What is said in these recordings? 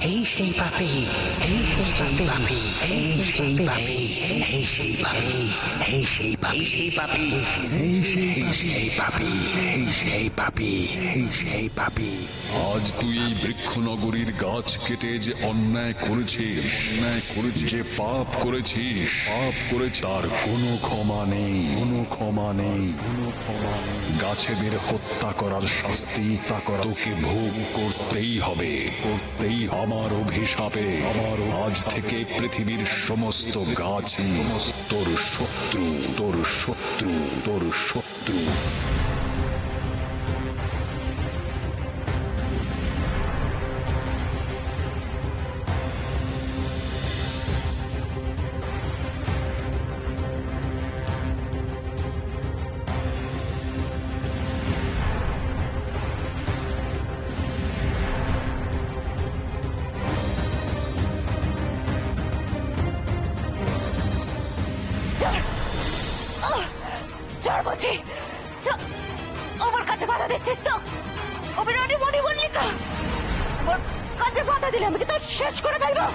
এই সেই পাপি, এই সেই পাপি, এই সেই পাপি, এই সেই পাপি, এই সেই পাপি, সেই পাপি, এই সেই পাপি, এই সেই পাপি, এই সেই পাপি। আজ তুই এই বৃক্ষনগরীর গাছ কেটে যে অন্যায় করেছিস, যে পাপ করেছিস, তার কোনো ক্ষমা নেই, কোনো ক্ষমা নেই, কোনো ক্ষমা নেই। গাছেদের হত্যা করার শাস্তি তোকে ভোগ করতেই হবে, করতেই। আমার অভিশাপে আজ থেকে পৃথিবীর সমস্ত গাছই তোর শত্রু, তোর শত্রু, তোর শত্রু। আমার কাছে বাধা দিচ্ছিস তো? অভিরানী মনি মল্লিকা, আমার কাছে বাধা দিলে আমি তো শেষ করে ফেলবো।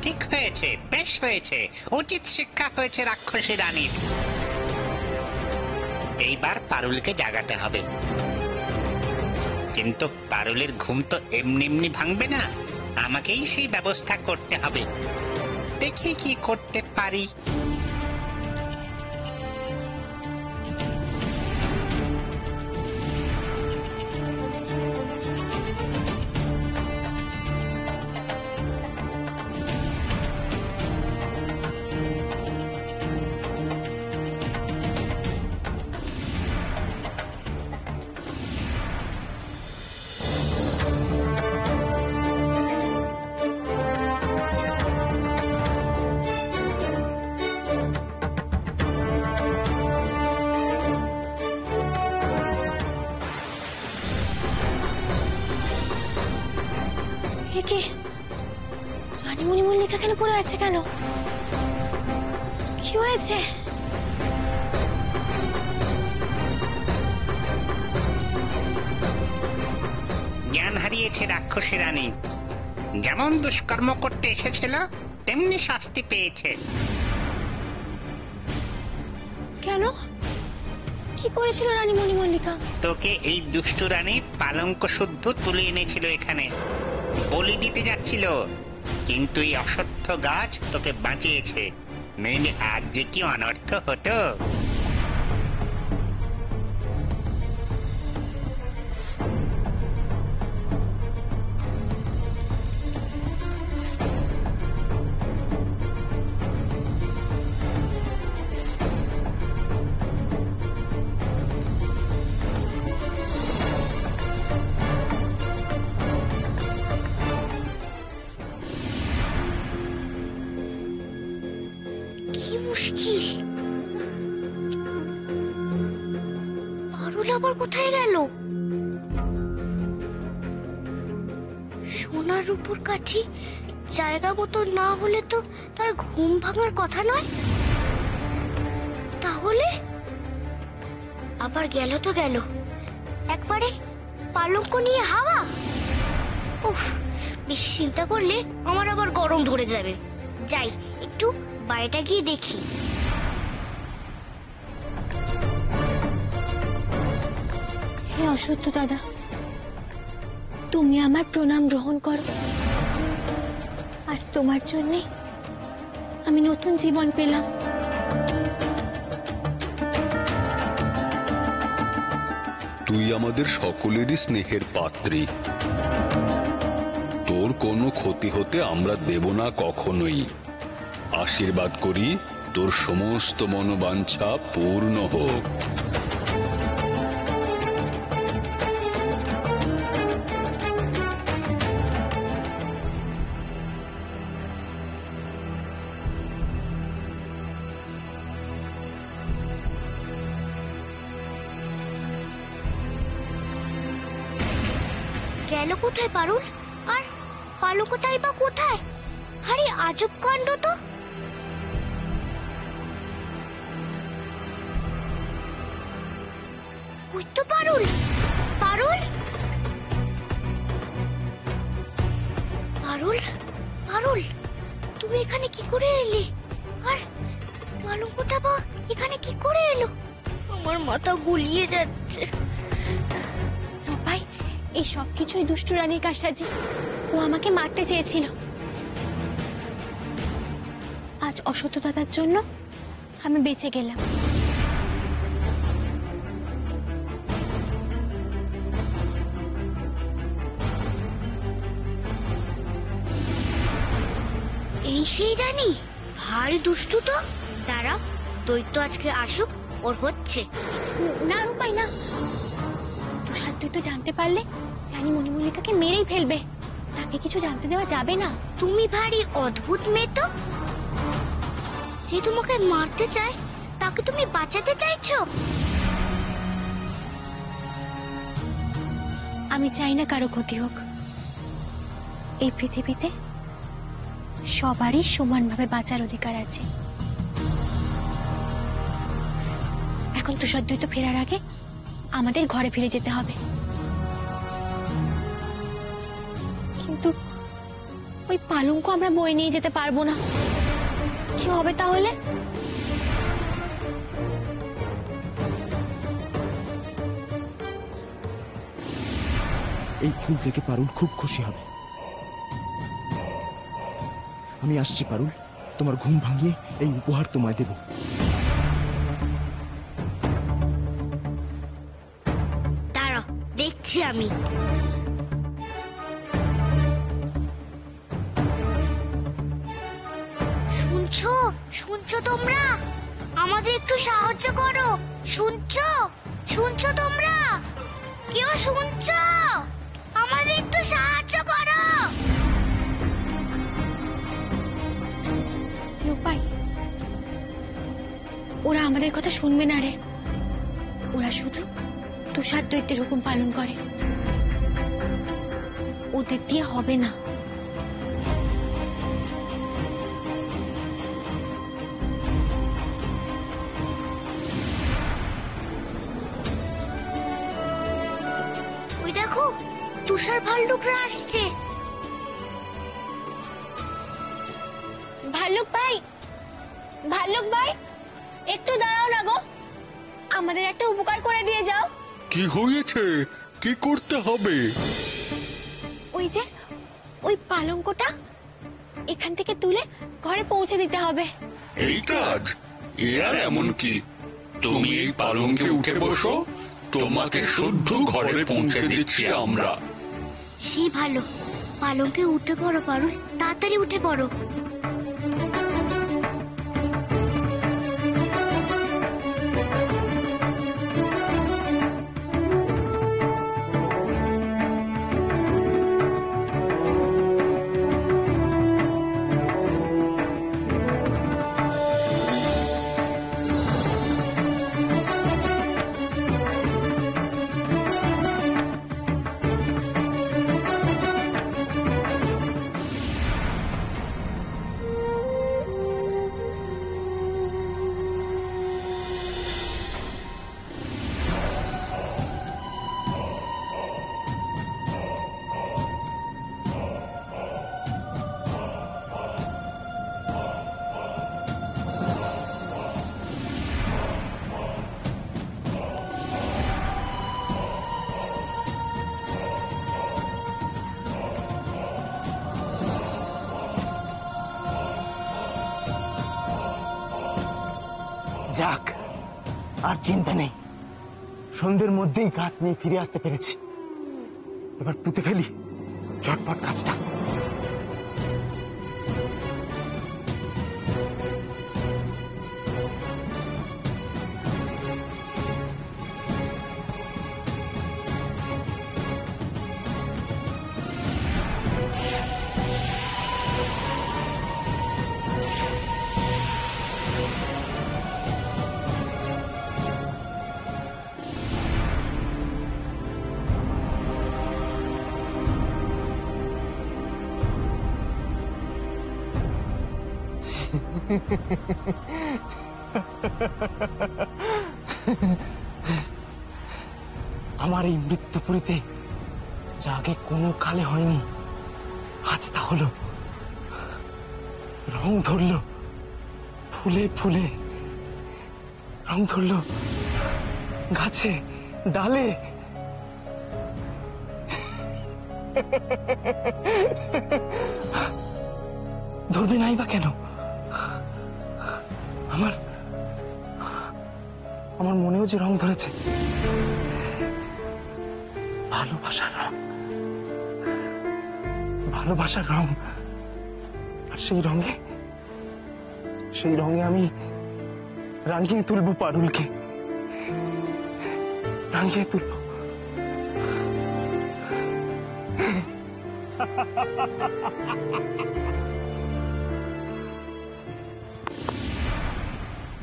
ঠিক হয়েছে, বেশ হয়েছে, উচিত শিক্ষা হয়েছে রাক্ষসী রানীর। এইবার পারুলকে জাগাতে হবে, কিন্তু পারুলের ঘুম তো এমনি এমনি ভাঙবে না, আমাকেই সেই ব্যবস্থা করতে হবে। দেখি কি করতে পারি। রানীমণি মল্লিকা এখানে পড়ে আছে কেন? কি হয়েছে? জ্ঞান হারিয়েছে রাক্ষসী রানী, যেমন দুষ্কর্ম করতে এসেছিল তেমনি শাস্তি পেয়েছে। কেন? কি করেছিল রানীমণি মল্লিকা? তোকে এই দুষ্টু রানী পালঙ্ক শুদ্ধ তুলে এনেছিল এখানে, বলি দিতে যাচ্ছিল, কিন্তু এই অসত্য গাছ তোকে বাঁচিয়েছে। নইলে আজ যে কি অনর্থ হতো। কি মুশকিল, পারুল আবার কোথায় গেল? সোনার উপর কাঠি জায়গা মতো না হলে তো তার ঘুম ভাঙার কথা নয়। তাহলে আবার গেল তো গেল, একবারে পালঙ্ক নিয়ে হাওয়া। উফ, বেশি চিন্তা করলে আমার আবার গরম ধরে যাবে। যাই একটু বাইরেটা গিয়ে দেখি। হে অসত্য দাদা, তুমি আমার প্রণাম গ্রহণ করো। আজ তোমার জন্য আমি নতুন জীবন পেলাম। তুই আমাদের সকলেরই স্নেহের পাত্রী, তোর কোনো ক্ষতি হতে আমরা দেব না কখনোই। আশীর্বাদ করি তোর সমস্ত মনোবাঞ্ছা পূর্ণ হোক। গেল কোথায় পারুল? আর পালকটাই বা কোথায়? আরে আজব কাণ্ড তো। ওই তো পারুল। পারুল, পারুল, পারুল, তুমি এখানে কি করে এলে? আর পালকটা বা এখানে কি করে এলো? আমার মাথা গুলিয়ে যাচ্ছে। ভাই, এই সব কিছুই দুষ্টু রানীর কারসাজি। ও আমাকে মারতে চেয়েছিল। আজ অসত্য দাদার জন্য আমি বেঁচে গেলাম। এই সেই রানী, ভারী দুষ্টু তো। দাঁড়া, দৈত্য আজকে আসুক, ওর হচ্ছে। না রূপাই না, তুষার দৈত্য জানতে পারলে রানী মণিমল্লিকাকে মেরেই ফেলবে। তাকে কিছু জানতে দেওয়া যাবে না। তুমি ভারী অদ্ভুত মেয়ে তো। যে তোমাকে মারতে চায় তাকে তুমি বাঁচাতে চাইছো। আমি চাই না কারো ক্ষতি হোক। এই পৃথিবীতে সবারই সমানভাবে বাঁচার অধিকার আছে। এখন তুষার দৈত্য ফেরার আগে আমাদের ঘরে ফিরে যেতে হবে। কিন্তু ওই পালঙ্ক আমরা বয়ে নিয়ে যেতে পারবো না। কি হবে তাহলে? এই ফুল থেকে পারুল খুব খুশি হবে। আমি আসছি পারুল, তোমার ঘুম ভাঙিয়ে এই উপহার তোমায় দেব। দাঁড়াও, দেখছি আমি। শুনছো? শুনছো তোমরা? আমাদের একটু সাহায্য করো। শুনছো? শুনছো তোমরা? কেউ শুনছো? আমাদের একটু সাহায্য করো। রূপাই, ওরা আমাদের কথা শুনবে না রে। ওরা শুধু তুষার দৈত্যের হুকুম পালন করে। ওদের দিয়ে হবে না। ওই দেখো, তুষার ভাল্লুকরা আসছে। ভাল্লুক ভাই, ভাল্লুক ভাই, একটু দাঁড়াও না গো। আমাদের একটা উপকার করে দিয়ে যাও। কি হয়েছে? কি করতে হবে? ওই যে ওই পালঙ্কটা এখান থেকে তুলে ঘরে পৌঁছে দিতে হবে। এই কাজ? এর এমন কি? তুমি এই পালঙ্কে উঠে বসো, তোমাকে শুদ্ধ ঘরে পৌঁছে দিচ্ছি আমরা। সেই ভালো, পালঙ্কে উঠে পড়ো পারুল, তাড়াতাড়ি উঠে পড়ো। যাক, আর চিন্তা নেই। সন্ধ্যের মধ্যেই গাছ নিয়ে ফিরে আসতে পেরেছি। এবার পুঁতে ফেলি চটপট গাছটা। আমার এই মৃত্যুপুরীতে যা আগে কোনো কালে হয়নি, আজ তা হলো। রং ধরল ফুলে ফুলে, রং ধরল গাছে ডালে। ধরবে নাই বা কেন? আমার আমার মনেও যে রং ধরেছে, ভালোবাসার রং, ভালোবাসার রং। আর সেই রঙে আমি রাঙিয়ে তুলবো পারুলকে, রাঙিয়ে তুলবো।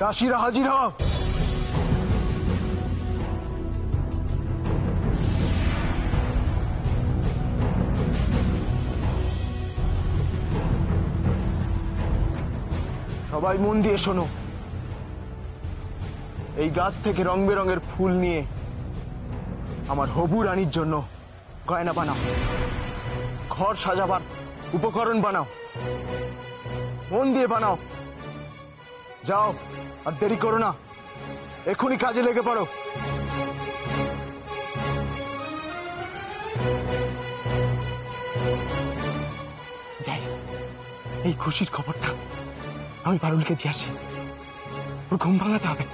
দাসীরা হাজির হও। সবাই মন দিয়ে শোনো, এই গাছ থেকে রং বেরঙের ফুল নিয়ে আমার হবু রানীর জন্য গয়না বানাও, ঘর সাজাবার উপকরণ বানাও, মন দিয়ে বানাও। যাও, আর দেরি করো না, এখনই কাজে লেগে পড়ো। যাই, এই খুশির খবরটা আমি পারুলকে দিয়ে আসি, ওর ঘুম ভাঙাতে হবে।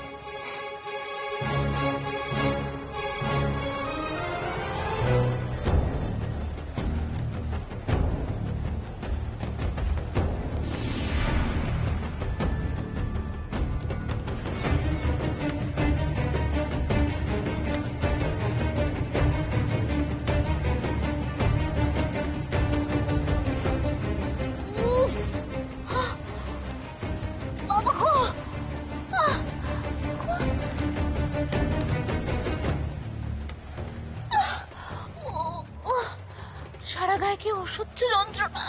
সারা গায়ে কি অসহ্য যন্ত্রণা।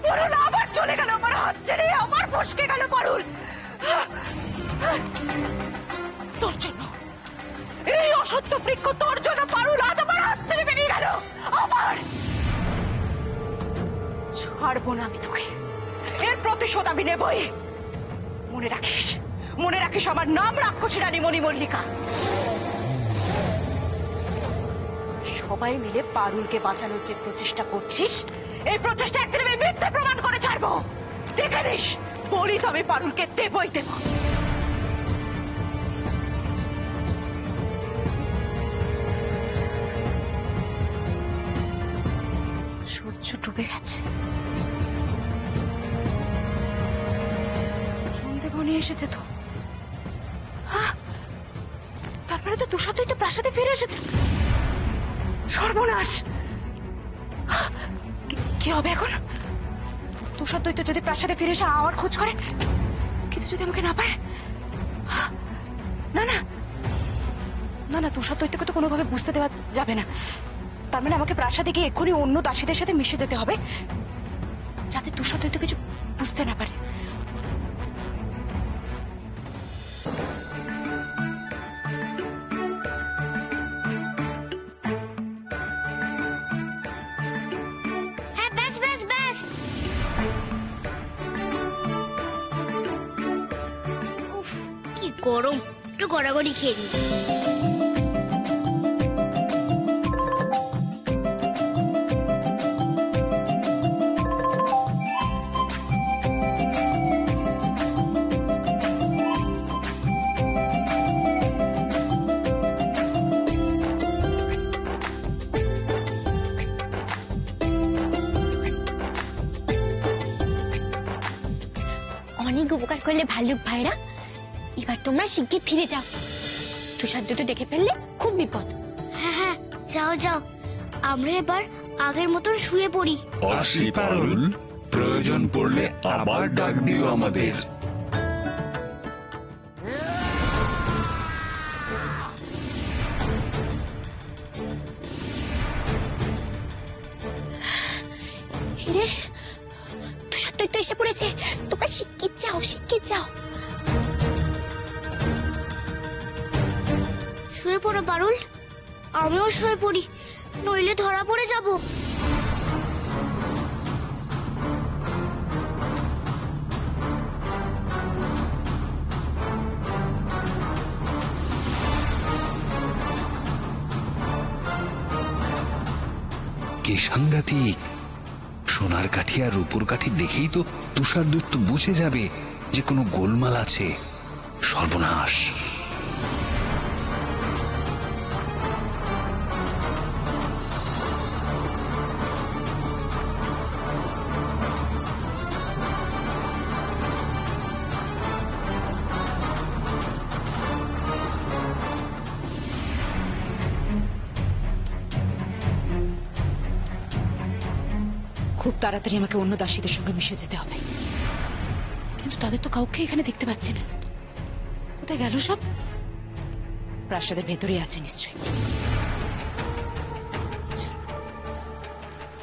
পারুল আবার চলে গেল, আমার হাত ছেড়ে আমার ফসকে গেল পারুল। তোর জন্য, এই অসত্য বৃক্ষ তোর জন্য পারুল আজ আমার হাত ছেড়ে বেরিয়ে গেল। আমার ছাড়বো না আমি তোকে, এর প্রতিশোধ আমি নেবই। মনে রাখিস, মনে রাখিস, আমার নাম রাক্ষসী রানী মণিমল্লিকা। সবাই মিলে পারুলকে বাঁচানোর যে প্রচেষ্টা করছিস, এই প্রচেষ্টা একদিন আমি মিথ্যে প্রমাণ করে ছাড়বো। দেখে নিস, বলি তো আমি পারুলকে দেবই দেব। সূর্য ডুবে গেছে, সন্ধে ঘনিয়ে এসেছে তো। তারপরে তো তুষারই তো প্রাসাদে ফিরে এসেছে। সর্বনাশ, কি হবে এখন? তুষার দৈত্য যদি প্রাসাদে ফিরে এসে আমার খোঁজ করে, কিন্তু যদি আমাকে না পায়? না না না না, তুষার দৈত্যকে তো কোনোভাবে বুঝতে দেওয়া যাবে না। তার মানে আমাকে প্রাসাদে গিয়ে এক্ষুনি অন্য দাসীদের সাথে মিশে যেতে হবে, যাতে তুষার দৈত্য কিছু বুঝতে না পারে। হ্যাঁ, ব্যাস ব্যাস ব্যাস। উফ, কি গরম, একটু গড়াগড়ি খেয়ে নি। অনেক উপকার করলে ভাল্লুক ভাইরা, এবার তোমরা শিগগির ফিরে যাও। তুষার দুটো দেখে ফেললে খুব বিপদ। হ্যাঁ হ্যাঁ, যাও যাও, আমরা এবার আগের মতন শুয়ে পড়ি। আসি পারুল, প্রয়োজন পড়লে আবার ডাক দিও আমাদের। রে, তুষার দৈত্য এসে পড়েছে, তোমরা শিগগির যাও, শিগগির যাও। শুয়ে পড়ো পারুল, আমিও শুয়ে পড়ি, নইলে ধরা পড়ে যাব। কি সাংঘাতিক! সোনার কাঠি আর রূপোর কাঠি দেখেই তো তুষার দৈত্য বুঝে যাবে যে কোনো গোলমাল আছে। সর্বনাশ! খুব তাড়াতাড়ি আমাকে অন্য দাসীদের সঙ্গে মিশে যেতে হবে, কিন্তু তাদের তো কাউকে এখানে দেখতে পাচ্ছি না। কোথায় গেল সব? প্রাসাদের ভেতরেই আছে নিশ্চয়ই। আচ্ছা,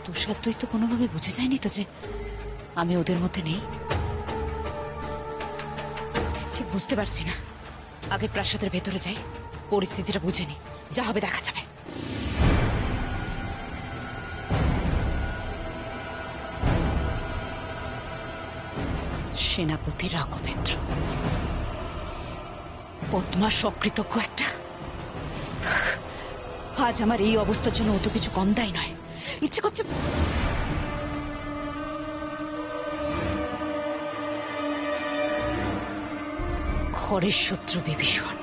তুষার দৈত্য কোনোভাবে বুঝে যায়নি তো যে আমি ওদের মধ্যে নেই? ঠিক বুঝতে পারছি না। আগে প্রাসাদের ভেতরে যাই, পরিস্থিতিটা বুঝে নি, যা হবে দেখা যাবে। সেনাপতি রাঘবেন্দ্র, বদমাশ অকৃতজ্ঞ একটা। আজ আমার এই অবস্থার জন্য ও তো কিছু কম দায় নয়। ইচ্ছে করছে ঘরের শত্রু বিভীষণ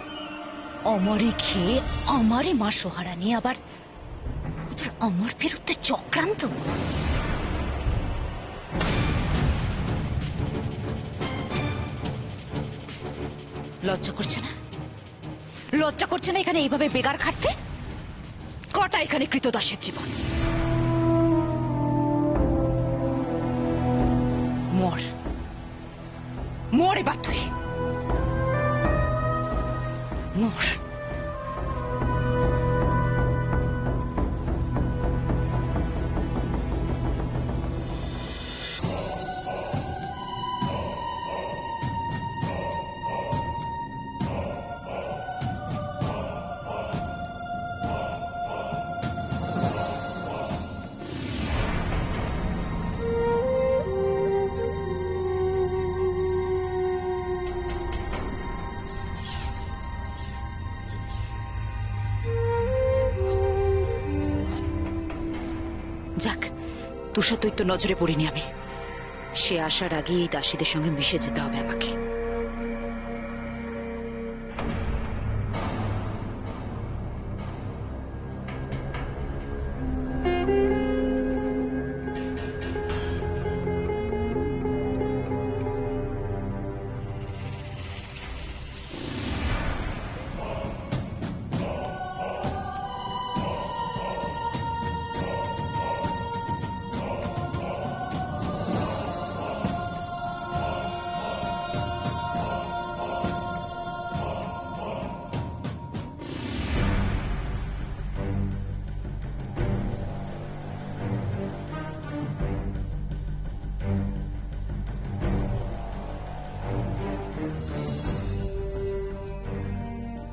আমারই খেয়ে আমারই মা সোহারা নিয়ে আবার আমার বিরুদ্ধে চক্রান্ত। লজ্জা করছে না? লজ্জা করছে না এখানে এইভাবে বেগার খাটতে? কটা এখানে কৃতদাসের জীবন। মর মর এবার তুই মর। যাক, তুষার দৈত্য নজরে পড়িনি আমি। সে আসার আগে এই দাসীদের সঙ্গে মিশে যেতে হবে আমাকে।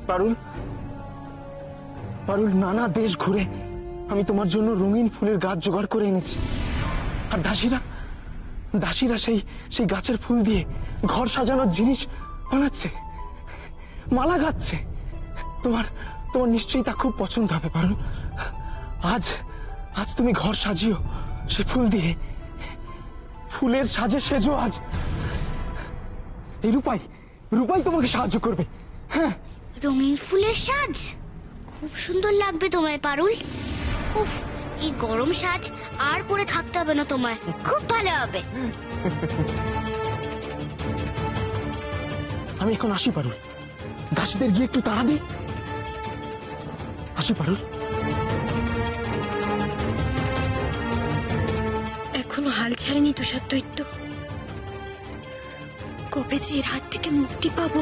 পারুল, পারুল, নানা দেশ ঘুরে আমি তোমার জন্য রঙিন ফুলের গাছ জোগাড় করে এনেছি। আর দাসীরা দাসীরা সেই সেই গাছের ফুল দিয়ে ঘর সাজানোর জিনিস বানাচ্ছে, মালা গাচ্ছে। তোমার তোমার নিশ্চয়ই তা খুব পছন্দ হবে পারুল। আজ আজ তুমি ঘর সাজিও সে ফুল দিয়ে, ফুলের সাজে সেজো আজ। এই রূপাই রূপাই তোমাকে সাহায্য করবে। হ্যাঁ, রঙিন ফুলের সাজ খুব সুন্দর লাগবে তোমায় পারুল। উফ, এই গরম সাজ আর পরে থাকতে হবে না তোমায়, খুব ভালো হবে। আমি এখন আসি পারুল, দাসীদের গিয়ে একটু তাড়া দিই। আসি পারুল। এখনো হাল ছাড়েনি তুষার দৈত্য। কবে যে এর হাত থেকে মুক্তি পাবো।